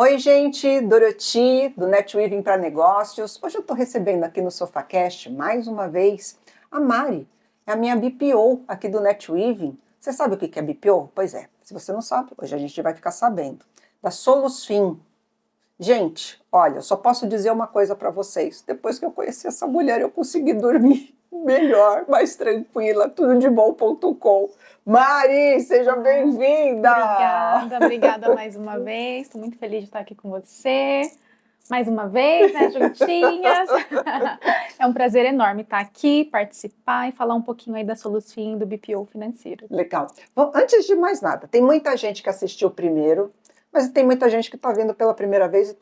Oi, gente, Doroti, do NetWeaving para Negócios. Hoje eu estou recebendo aqui no SofaCast, mais uma vez, a Mari, é a minha BPO aqui do NetWeaving. Você sabe o que é BPO? Pois é, se você não sabe, hoje a gente vai ficar sabendo. Da Solusfin. Gente, olha, eu só posso dizer uma coisa para vocês. Depois que eu conheci essa mulher, eu consegui dormir melhor, mais tranquila, tudodebom.com. Mari, seja bem-vinda! Obrigada mais uma vez. Estou muito feliz de estar aqui com você. Mais uma vez, né, juntinhas. É um prazer enorme estar aqui, participar e falar um pouquinho aí da Solusfin do BPO financeiro. Legal. Bom, antes de mais nada, tem muita gente que assistiu primeiro, mas tem muita gente que está vendo pela primeira vez e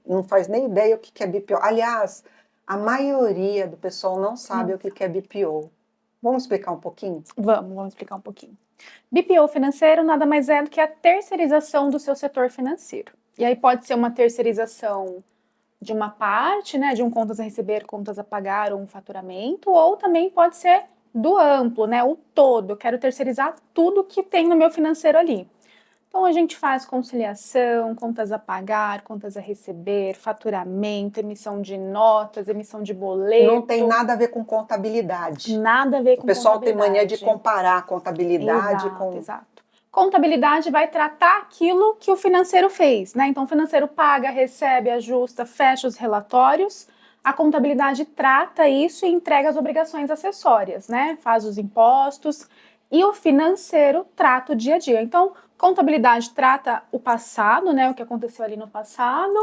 não faz nem ideia o que é BPO. Aliás, a maioria do pessoal não sabe o que é BPO. Vamos explicar um pouquinho? Vamos explicar um pouquinho. BPO financeiro nada mais é do que a terceirização do seu setor financeiro. E aí pode ser uma terceirização de uma parte, né, de um contas a receber, contas a pagar ou um faturamento, ou também pode ser do amplo, né, o todo. Eu quero terceirizar tudo que tem no meu financeiro ali. Então, a gente faz conciliação, contas a pagar, contas a receber, faturamento, emissão de notas, emissão de boleto. Não tem nada a ver com contabilidade. Nada a ver com contabilidade. O pessoal tem mania de comparar contabilidade com... Exato. Contabilidade vai tratar aquilo que o financeiro fez, né? Então, o financeiro paga, recebe, ajusta, fecha os relatórios. A contabilidade trata isso e entrega as obrigações acessórias, né? Faz os impostos. E o financeiro trata o dia a dia. Então, contabilidade trata o passado, né, o que aconteceu ali no passado,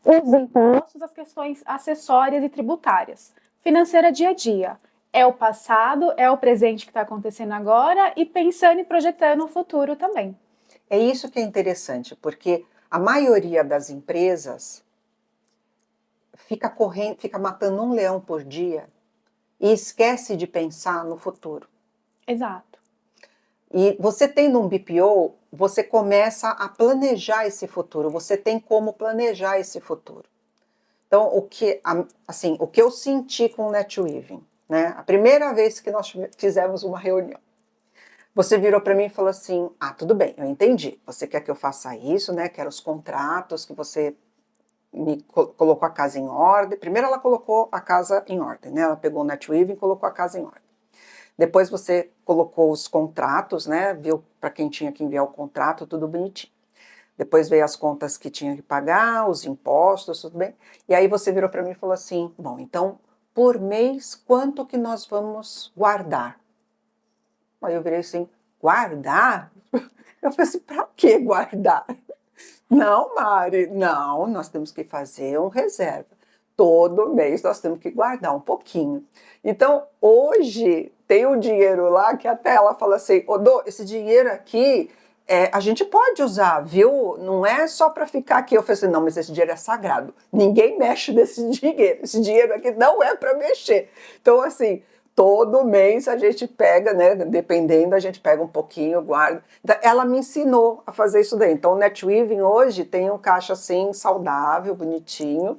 os impostos, as questões acessórias e tributárias. Financeira dia a dia. É o passado, é o presente que está acontecendo agora e pensando e projetando o futuro também. É isso que é interessante, porque a maioria das empresas fica matando um leão por dia e esquece de pensar no futuro. Exato. E você tendo um BPO, você começa a planejar esse futuro, você tem como planejar esse futuro. Então, o que eu senti com o NetWeaving, né? A primeira vez que nós fizemos uma reunião, você virou para mim e falou assim, tudo bem, eu entendi, você quer que eu faça isso, né? Quero os contratos, que você me colocou a casa em ordem. Primeiro ela colocou a casa em ordem, né? Ela pegou o NetWeaving e colocou a casa em ordem. Depois você colocou os contratos, né? Viu para quem tinha que enviar o contrato, tudo bonitinho. Depois veio as contas que tinha que pagar, os impostos, tudo bem. E aí você virou para mim e falou assim, bom, então, por mês, quanto que nós vamos guardar? Aí eu virei assim, guardar? Eu falei assim, para que guardar? Não, Mari, não, nós temos que fazer um reserva. Todo mês nós temos que guardar um pouquinho. Então, hoje, tem um dinheiro lá que até ela fala assim, Dô, esse dinheiro aqui, a gente pode usar, viu? Não é só para ficar aqui. Eu falei assim, não, mas esse dinheiro é sagrado. Ninguém mexe nesse dinheiro. Esse dinheiro aqui não é para mexer. Então, assim, todo mês a gente pega, né? Dependendo, a gente pega um pouquinho, guarda. Então, ela me ensinou a fazer isso daí. Então, o NetWeaving hoje tem um caixa assim, saudável, bonitinho.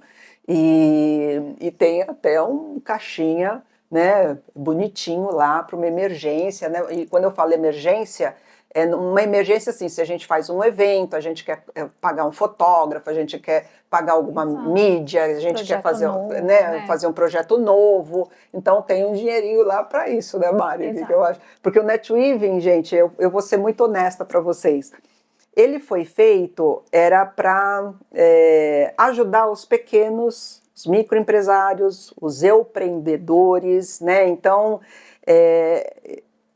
E tem até um caixinha, né, bonitinho lá para uma emergência, né? E quando eu falo emergência, é uma emergência assim, se a gente faz um evento, a gente quer pagar um fotógrafo, a gente quer pagar alguma mídia, a gente quer fazer, novo, né, fazer um projeto novo, então tem um dinheirinho lá para isso, né, Mari? Que eu acho. Porque o NetWeaving, gente, eu vou ser muito honesta para vocês, ele foi feito, era para ajudar os pequenos, os microempresários, os empreendedores, né? Então,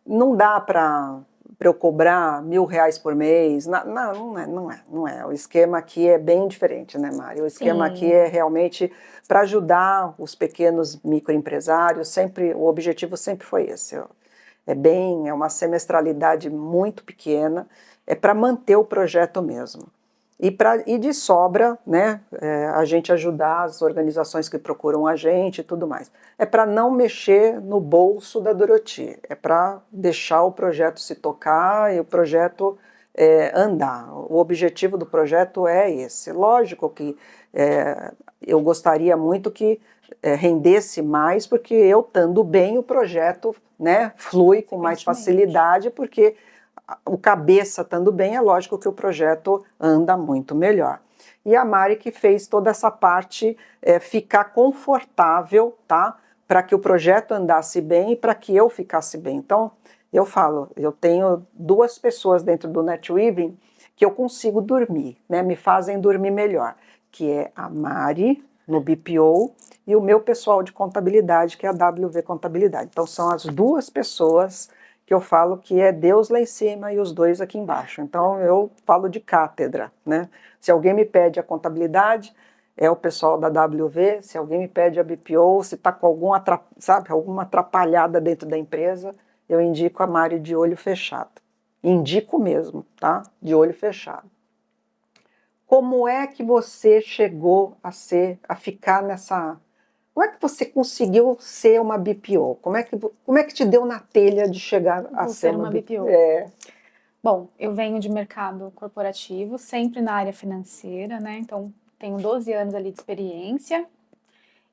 não dá para eu cobrar R$1.000 por mês, não é. O esquema aqui é bem diferente, né, Mari? O esquema aqui é realmente para ajudar os pequenos microempresários, sempre, o objetivo sempre foi esse. É uma semestralidade muito pequena, é para manter o projeto mesmo. E de sobra, né, a gente ajudar as organizações que procuram a gente e tudo mais. É para não mexer no bolso da Doroti, é para deixar o projeto se tocar e o projeto andar. O objetivo do projeto é esse. Lógico que eu gostaria muito que rendesse mais, porque eu estando bem, o projeto, né, flui com mais facilidade, porque o cabeça estando bem, é lógico que o projeto anda muito melhor. e a Mari que fez toda essa parte ficar confortável, tá? Para que o projeto andasse bem e para que eu ficasse bem. Então, eu falo, eu tenho 2 pessoas dentro do NetWeaving que eu consigo dormir, né? Me fazem dormir melhor, que é a Mari, no BPO, e o meu pessoal de contabilidade, que é a WV Contabilidade. Então, são as 2 pessoas que eu falo que é Deus lá em cima e os 2 aqui embaixo. Então, eu falo de cátedra, né? Se alguém me pede a contabilidade, é o pessoal da WV. Se alguém me pede a BPO, se está com alguma atrapalhada dentro da empresa, eu indico a Mari de olho fechado. Indico mesmo, tá? De olho fechado. Como é que você chegou a ficar nessa... Como é que você conseguiu ser uma BPO? Como é que te deu na telha de chegar a ser uma BPO? Bom, eu venho de mercado corporativo, sempre na área financeira, né? Então, tenho 12 anos ali de experiência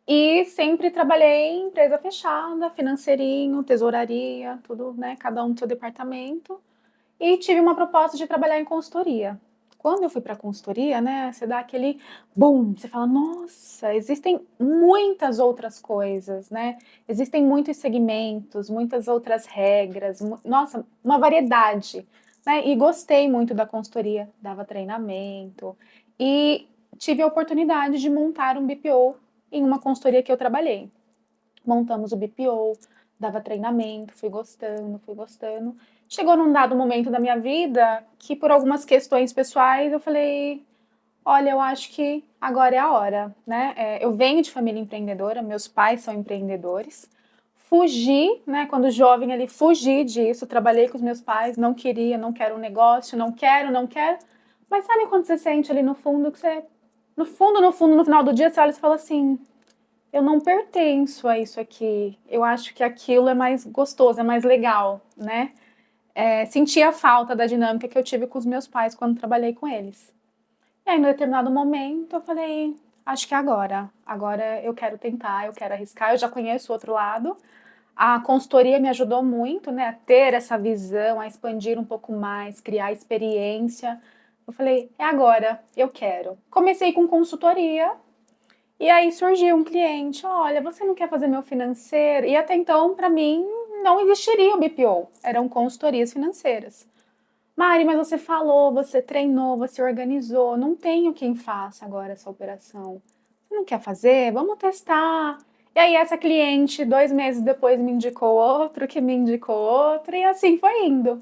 e sempre trabalhei em empresa fechada, financeirinho, tesouraria, tudo, né? Cada um no seu departamento. E tive uma proposta de trabalhar em consultoria. Quando eu fui para a consultoria, né, você dá aquele boom, você fala, nossa, existem muitas outras coisas, né? Existem muitos segmentos, muitas outras regras, nossa, uma variedade, né? E gostei muito da consultoria, dava treinamento e tive a oportunidade de montar um BPO em uma consultoria que eu trabalhei. Montamos o BPO, dava treinamento, fui gostando, fui gostando. Chegou num dado momento da minha vida que, por algumas questões pessoais, eu falei: olha, eu acho que agora é a hora, né? Eu venho de família empreendedora, meus pais são empreendedores. Fugi, né? Quando jovem ali, fugi disso. Trabalhei com os meus pais, não queria, não quero um negócio, não quero, não quero. Mas sabe quando você sente ali no fundo que você, no fundo, no final do dia, você olha e fala assim: eu não pertenço a isso aqui. Eu acho que aquilo é mais gostoso, é mais legal, né? Senti a falta da dinâmica que eu tive com os meus pais quando trabalhei com eles. E aí, em determinado momento, eu falei, acho que é agora. Agora eu quero tentar, eu quero arriscar. Eu já conheço o outro lado. A consultoria me ajudou muito, né, a ter essa visão, a expandir um pouco mais, criar experiência. Eu falei, é agora, eu quero. Comecei com consultoria, e aí surgiu um cliente, olha, você não quer fazer meu financeiro? E até então, para mim, não existiria o BPO, eram consultorias financeiras. Mari, mas você falou, você treinou, você organizou, não tenho quem faça agora essa operação. Você não quer fazer? Vamos testar. E aí essa cliente, 2 meses depois, me indicou outro, que me indicou outro, e assim foi indo.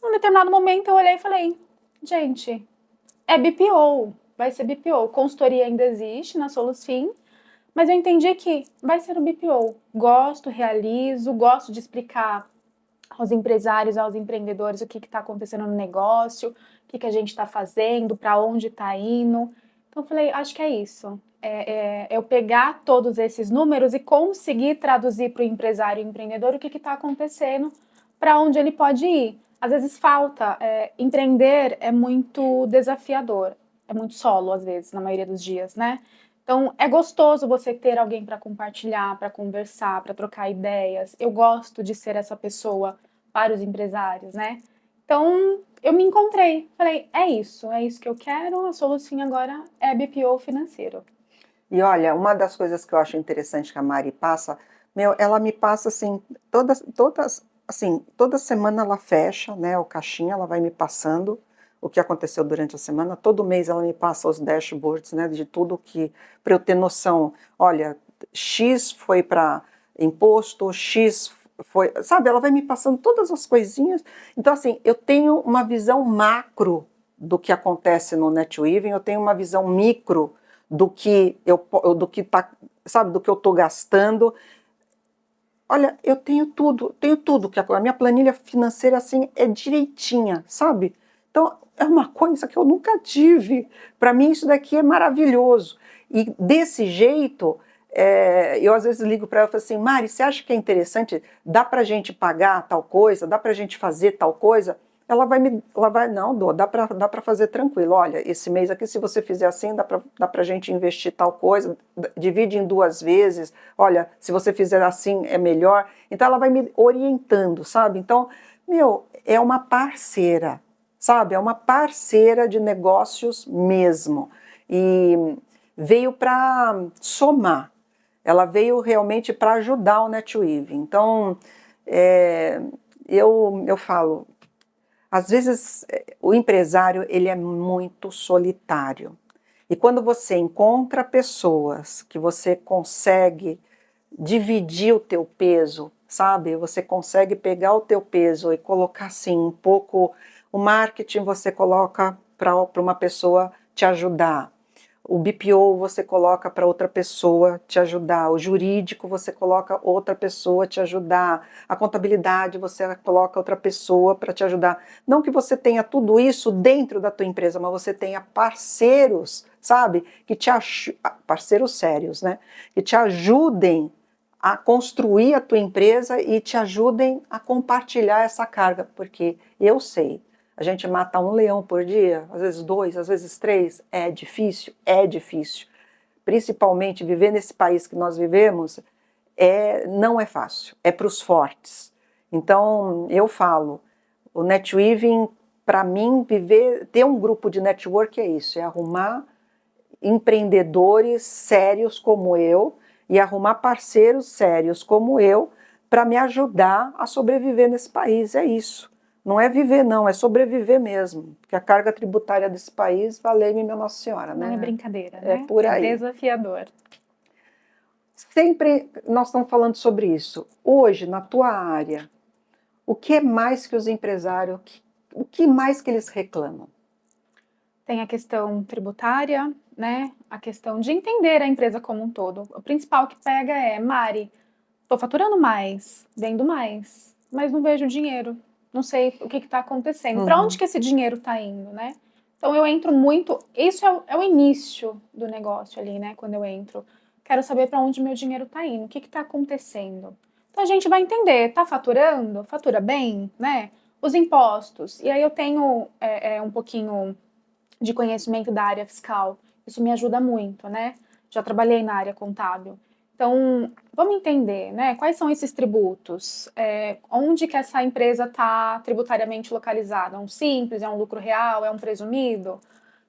Num determinado momento eu olhei e falei, gente, é BPO, vai ser BPO. Consultoria ainda existe na Solusim, mas eu entendi que vai ser o BPO. Gosto, realizo, gosto de explicar aos empresários, aos empreendedores o que está acontecendo no negócio, o que a gente está fazendo, para onde está indo. Então eu falei, acho que é isso. Eu pegar todos esses números e conseguir traduzir para o empresário e empreendedor o que está acontecendo, para onde ele pode ir. Às vezes falta. Empreender é muito desafiador, é muito solo, às vezes, na maioria dos dias, né? Então, é gostoso você ter alguém para compartilhar, para conversar, para trocar ideias. Eu gosto de ser essa pessoa para os empresários, né? Então, eu me encontrei. Falei, é isso que eu quero. A solução agora é BPO financeiro. E olha, uma das coisas que eu acho interessante que a Mari passa, ela me passa assim, toda semana ela fecha, né, o caixinha, ela vai me passando o que aconteceu durante a semana. Todo mês ela me passa os dashboards, né, de tudo que, para eu ter noção, olha, X foi para imposto, X foi, sabe, ela vai me passando todas as coisinhas. Então, assim, eu tenho uma visão macro do que acontece no NetWeaving, eu tenho uma visão micro do que tá, sabe, do que eu estou gastando. Olha, eu tenho tudo que a minha planilha financeira assim é direitinha, sabe? Então é uma coisa que eu nunca tive. Para mim isso daqui é maravilhoso. E desse jeito, eu às vezes ligo para ela e falo assim, Mari, você acha que é interessante? Dá para a gente pagar tal coisa? Dá para a gente fazer tal coisa? Ela vai, não, Dô, dá para fazer tranquilo. Olha, esse mês aqui, se você fizer assim, dá para a gente investir tal coisa, divide em 2 vezes. Olha, se você fizer assim, é melhor. Então, ela vai me orientando, sabe? Então, é uma parceira, sabe? É uma parceira de negócios mesmo. e veio para somar. Ela veio realmente para ajudar o NetWeave. Então, eu falo, às vezes o empresário ele é muito solitário. E quando você encontra pessoas que você consegue dividir o teu peso, sabe? Você consegue pegar o teu peso e colocar assim um pouco, o marketing você coloca para uma pessoa te ajudar. O BPO você coloca para outra pessoa te ajudar, o jurídico você coloca outra pessoa te ajudar, a contabilidade você coloca outra pessoa para te ajudar. Não que você tenha tudo isso dentro da tua empresa, mas você tenha parceiros, sabe? Parceiros sérios, né? Que te ajudem a construir a tua empresa e te ajudem a compartilhar essa carga, porque eu sei, a gente mata um leão por dia, às vezes 2, às vezes 3, é difícil, principalmente viver nesse país que nós vivemos, não é fácil, é para os fortes. Então eu falo, o netweaving, para mim, ter um grupo de network é isso, é arrumar empreendedores sérios como eu e arrumar parceiros sérios como eu para me ajudar a sobreviver nesse país, é isso. Não é viver não, é sobreviver mesmo, porque a carga tributária desse país, valeu-me minha Nossa Senhora, né? Não é brincadeira, né? É por aí. É desafiador. Sempre nós estamos falando sobre isso. Hoje, na tua área, o que é mais que os empresários, o que mais que eles reclamam? Tem a questão tributária, né? A questão de entender a empresa como um todo. O principal que pega é, Mari, estou faturando mais, vendo mais, mas não vejo dinheiro. Não sei o que está acontecendo. Para onde que esse dinheiro está indo, né? Então eu entro muito. Isso é o início do negócio ali, né? Quando eu entro, quero saber para onde meu dinheiro está indo, o que está acontecendo. Então a gente vai entender, tá faturando? Fatura bem, né? Os impostos. E aí eu tenho um pouquinho de conhecimento da área fiscal. Isso me ajuda muito, né? Já trabalhei na área contábil. Então, vamos entender, né? Quais são esses tributos? Onde que essa empresa está tributariamente localizada? É um simples, é um lucro real, é um presumido?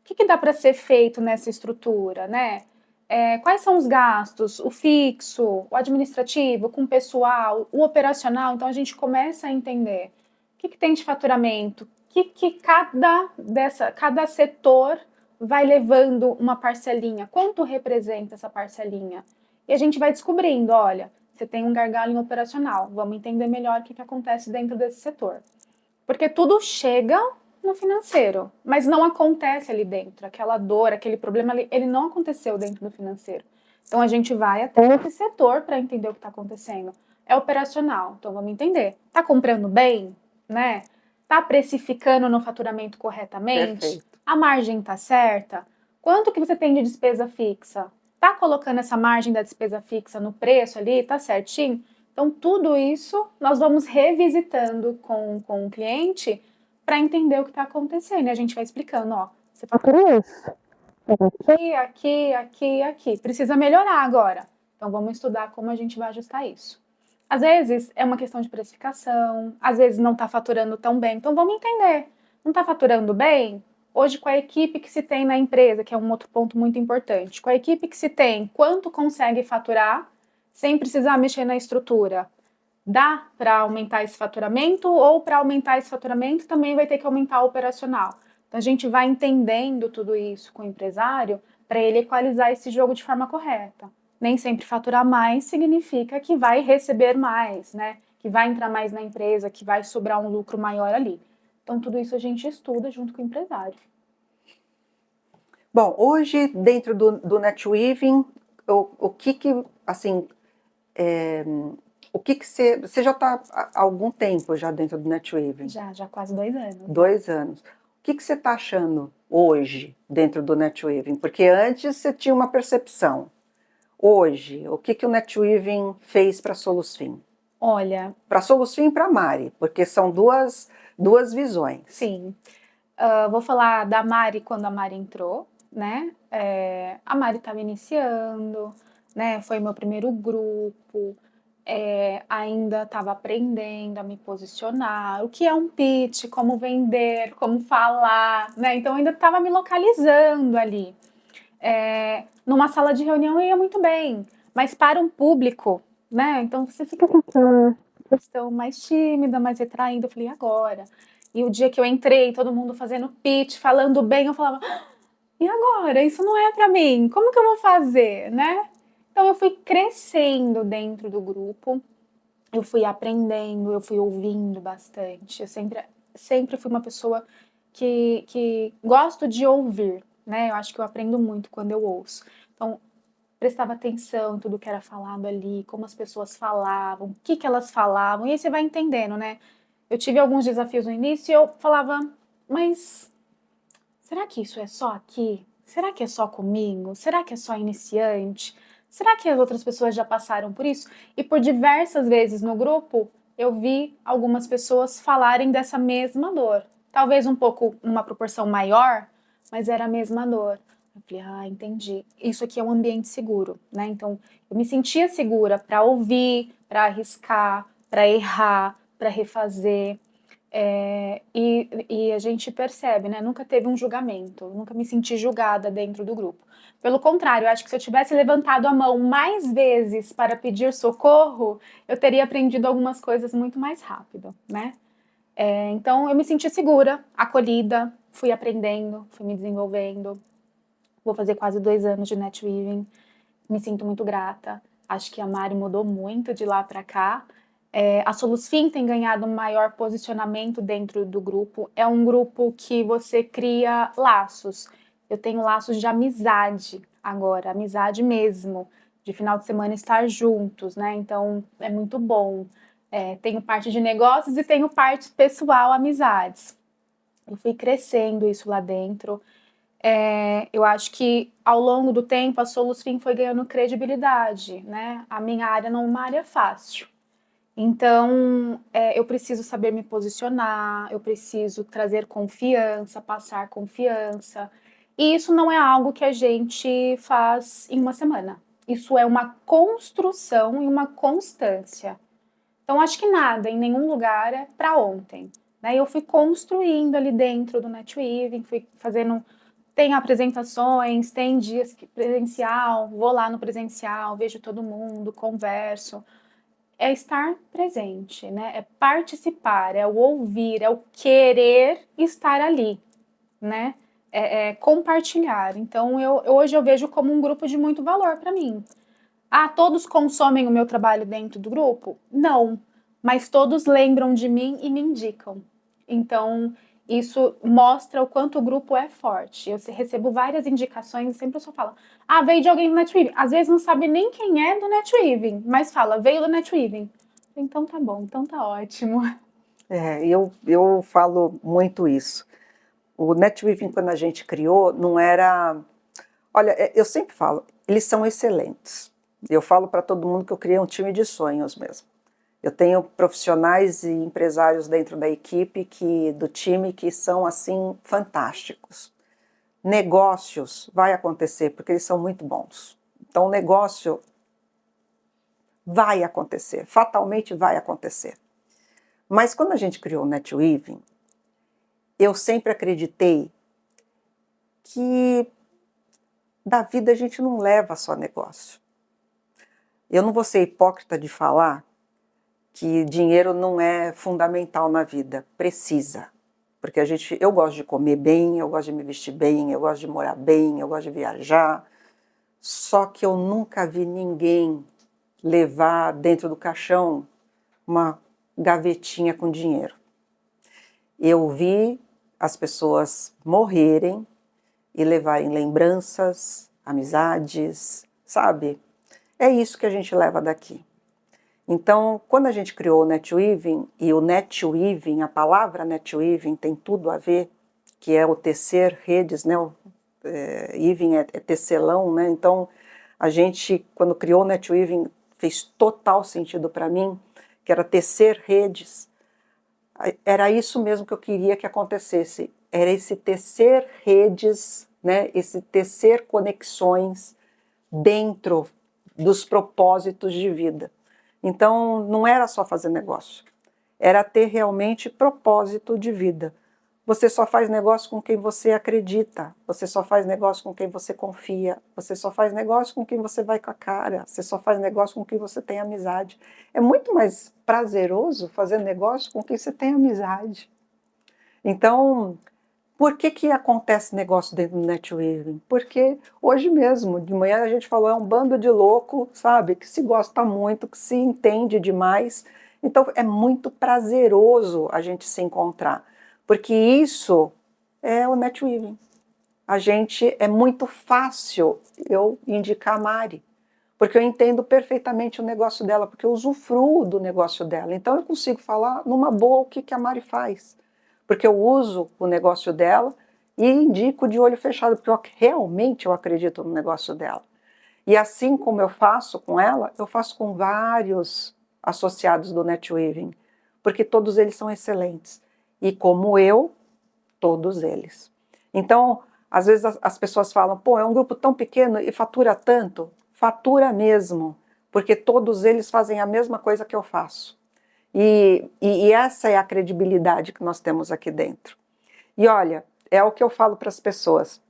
O que dá para ser feito nessa estrutura, né? Quais são os gastos? O fixo, o administrativo, com o pessoal, o operacional? Então, a gente começa a entender o que tem de faturamento, que cada setor vai levando uma parcelinha, quanto representa essa parcelinha? E a gente vai descobrindo, olha, você tem um gargalo em operacional, vamos entender melhor o que acontece dentro desse setor. Porque tudo chega no financeiro, mas não acontece ali dentro. Aquela dor, aquele problema ali, ele não aconteceu dentro do financeiro. Então a gente vai até esse setor para entender o que está acontecendo. É operacional, então vamos entender. Está comprando bem, né? Está precificando no faturamento corretamente? Perfeito. A margem está certa? Quanto que você tem de despesa fixa? Está colocando essa margem da despesa fixa no preço ali? Está certinho? Então, tudo isso nós vamos revisitando com o cliente para entender o que está acontecendo. E a gente vai explicando, ó, você fatura isso. Aqui. Precisa melhorar agora. Então, vamos estudar como a gente vai ajustar isso. Às vezes é uma questão de precificação, às vezes não está faturando tão bem. Então, vamos entender. Não está faturando bem? Hoje, com a equipe que se tem na empresa, que é um outro ponto muito importante, com a equipe que se tem, quanto consegue faturar sem precisar mexer na estrutura? Dá para aumentar esse faturamento ou para aumentar esse faturamento também vai ter que aumentar o operacional? Então, a gente vai entendendo tudo isso com o empresário para ele equalizar esse jogo de forma correta. Nem sempre faturar mais significa que vai receber mais, né? Que vai entrar mais na empresa, que vai sobrar um lucro maior ali. Então, tudo isso a gente estuda junto com o empresário. Bom, hoje, dentro do netweaving, o que assim, o que você já está há algum tempo já dentro do netweaving? Já quase 2 anos. 2 anos. O que você está achando hoje dentro do netweaving? Porque antes você tinha uma percepção. Hoje, o que o netweaving fez para a Solusfin? Olha... Para a Solusfin e para a Mari, porque são duas visões. Sim. Vou falar da Mari quando a Mari entrou, né? A Mari estava iniciando, né? Foi meu primeiro grupo, ainda estava aprendendo a me posicionar, o que é um pitch, como vender, como falar, né? Então ainda estava me localizando ali. Numa sala de reunião eu ia muito bem, mas para um público, né? Então você fica com aquela questão mais tímida, mais retraída. Eu falei, agora? E o dia que eu entrei, todo mundo fazendo pitch, falando bem, eu falava, e agora? Isso não é para mim. Como que eu vou fazer, né? Então eu fui crescendo dentro do grupo, eu fui aprendendo, eu fui ouvindo bastante. Eu sempre fui uma pessoa que gosto de ouvir, né? Eu acho que eu aprendo muito quando eu ouço. Então, prestava atenção em tudo que era falado ali, como as pessoas falavam, o que que elas falavam, e aí você vai entendendo, né? Eu tive alguns desafios no início e eu falava, mas será que isso é só aqui? Será que é só comigo? Será que é só iniciante? Será que as outras pessoas já passaram por isso? E por diversas vezes no grupo, eu vi algumas pessoas falarem dessa mesma dor. Talvez um pouco, numa proporção maior, mas era a mesma dor. Eu falei, entendi. Isso aqui é um ambiente seguro, né? Então, eu me sentia segura para ouvir, para arriscar, para errar, para refazer. E a gente percebe, né? Nunca teve um julgamento, nunca me senti julgada dentro do grupo. Pelo contrário, eu acho que se eu tivesse levantado a mão mais vezes para pedir socorro, eu teria aprendido algumas coisas muito mais rápido, né? Então eu me senti segura, acolhida, fui aprendendo, fui me desenvolvendo. Vou fazer quase 2 anos de NetWeaving, me sinto muito grata. Acho que a Mari mudou muito de lá para cá. A Solusfin tem ganhado um maior posicionamento dentro do grupo. É um grupo que você cria laços. Eu tenho laços de amizade agora, amizade mesmo, de final de semana estar juntos, né? Então é muito bom. Tenho parte de negócios e tenho parte pessoal, amizades. Eu fui crescendo isso lá dentro. Eu acho que ao longo do tempo a Solusfin foi ganhando credibilidade, né? A minha área não é uma área fácil. Então, eu preciso saber me posicionar, eu preciso trazer confiança, passar confiança. E isso não é algo que a gente faz em uma semana. Isso é uma construção e uma constância. Então, acho que nada, em nenhum lugar é para ontem. Né? Eu fui construindo ali dentro do NetWeaving, fui fazendo. Tem apresentações, tem dias presencial, vou lá no presencial, vejo todo mundo, converso. É estar presente, né? É participar, é o ouvir, é o querer estar ali, né? É compartilhar. Então, hoje eu vejo como um grupo de muito valor para mim. Todos consomem o meu trabalho dentro do grupo? Não, mas todos lembram de mim e me indicam. Então, isso mostra o quanto o grupo é forte. Eu recebo várias indicações e sempre eu só falo, veio de alguém do NetWeaving. Às vezes não sabe nem quem é do NetWeaving, mas fala, veio do NetWeaving. Então tá bom, então tá ótimo. Eu falo muito isso. O NetWeaving, quando a gente criou, não era... Olha, eu sempre falo, eles são excelentes. Eu falo para todo mundo que eu criei um time de sonhos mesmo. Eu tenho profissionais e empresários dentro da equipe, do time, que são assim fantásticos. Negócios vai acontecer, porque eles são muito bons. Então o negócio vai acontecer, fatalmente vai acontecer. Mas quando a gente criou o NetWeaving, eu sempre acreditei que da vida a gente não leva só negócio. Eu não vou ser hipócrita de falar que dinheiro não é fundamental na vida, precisa. Porque eu gosto de comer bem, eu gosto de me vestir bem, eu gosto de morar bem, eu gosto de viajar. Só que eu nunca vi ninguém levar dentro do caixão uma gavetinha com dinheiro. Eu vi as pessoas morrerem e levarem lembranças, amizades, sabe? É isso que a gente leva daqui. Então, quando a gente criou o NetWeaving, e o NetWeaving, a palavra NetWeaving tem tudo a ver, que é o tecer redes, né? Weaving é tecelão, né? Então, a gente, quando criou o NetWeaving, fez total sentido para mim, que era tecer redes. Era isso mesmo que eu queria que acontecesse. Era esse tecer redes, né? Esse tecer conexões dentro dos propósitos de vida. Então, não era só fazer negócio, era ter realmente propósito de vida. Você só faz negócio com quem você acredita, você só faz negócio com quem você confia, você só faz negócio com quem você vai com a cara, você só faz negócio com quem você tem amizade. É muito mais prazeroso fazer negócio com quem você tem amizade. Então, por que acontece negócio dentro do netweaving? Porque hoje mesmo, de manhã a gente falou, é um bando de louco, sabe, que se gosta muito, que se entende demais. Então é muito prazeroso a gente se encontrar, porque isso é o netweaving. A gente, é muito fácil eu indicar a Mari, porque eu entendo perfeitamente o negócio dela, porque eu usufruo do negócio dela. Então eu consigo falar numa boa o que a Mari faz, porque eu uso o negócio dela e indico de olho fechado, porque realmente eu acredito no negócio dela. E assim como eu faço com ela, eu faço com vários associados do netweaving, porque todos eles são excelentes. E como eu, todos eles. Então, às vezes as pessoas falam, pô, é um grupo tão pequeno e fatura tanto. Fatura mesmo, porque todos eles fazem a mesma coisa que eu faço. E essa é a credibilidade que nós temos aqui dentro. E olha, é o que eu falo para as pessoas.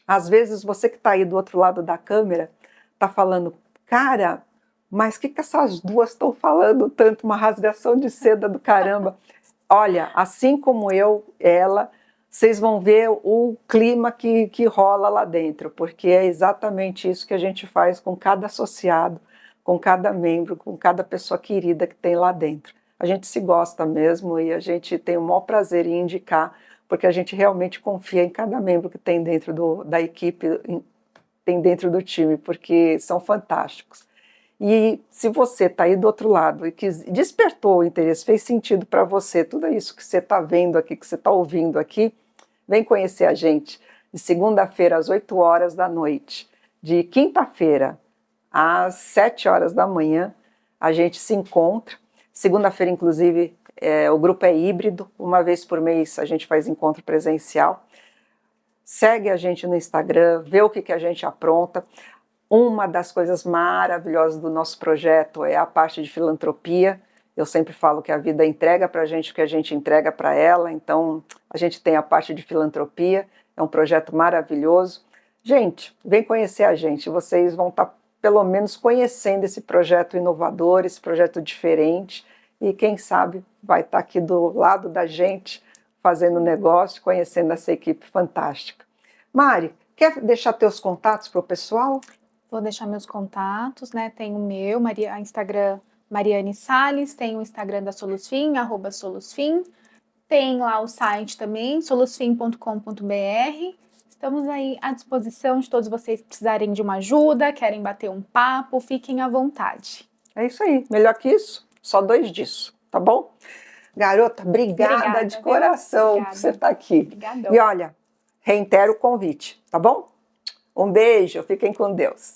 Às vezes você que está aí do outro lado da câmera está falando, cara, mas o que essas duas estão falando tanto? Uma rasgação de seda do caramba. Olha, assim como eu, ela, vocês vão ver o clima que rola lá dentro, porque é exatamente isso que a gente faz com cada associado, com cada membro, com cada pessoa querida que tem lá dentro. A gente se gosta mesmo e a gente tem o maior prazer em indicar, porque a gente realmente confia em cada membro que tem dentro da equipe, tem dentro do time, porque são fantásticos. E se você está aí do outro lado e que despertou o interesse, fez sentido para você, tudo isso que você está vendo aqui, que você está ouvindo aqui, vem conhecer a gente de segunda-feira às 8 horas da noite, de quinta-feira às 7 horas da manhã, a gente se encontra. Segunda-feira, inclusive, o grupo é híbrido, uma vez por mês a gente faz encontro presencial. Segue a gente no Instagram, vê o que a gente apronta. Uma das coisas maravilhosas do nosso projeto é a parte de filantropia. Eu sempre falo que a vida entrega para a gente o que a gente entrega para ela, então a gente tem a parte de filantropia, é um projeto maravilhoso. Gente, vem conhecer a gente, vocês vão estar pelo menos conhecendo esse projeto inovador, esse projeto diferente, e quem sabe vai estar aqui do lado da gente, fazendo negócio, conhecendo essa equipe fantástica. Mari, quer deixar teus contatos para o pessoal? Vou deixar meus contatos, né? Tem o meu, Instagram Mariane Salles, tem o Instagram da Solusfin, @solusfin, tem lá o site também, solusfin.com.br. Estamos aí à disposição de todos vocês que precisarem de uma ajuda, querem bater um papo, fiquem à vontade. É isso aí, melhor que isso, só 2 disso, tá bom? Garota, obrigada de coração por você estar aqui. Obrigadão. E olha, reitero o convite, tá bom? Um beijo, fiquem com Deus.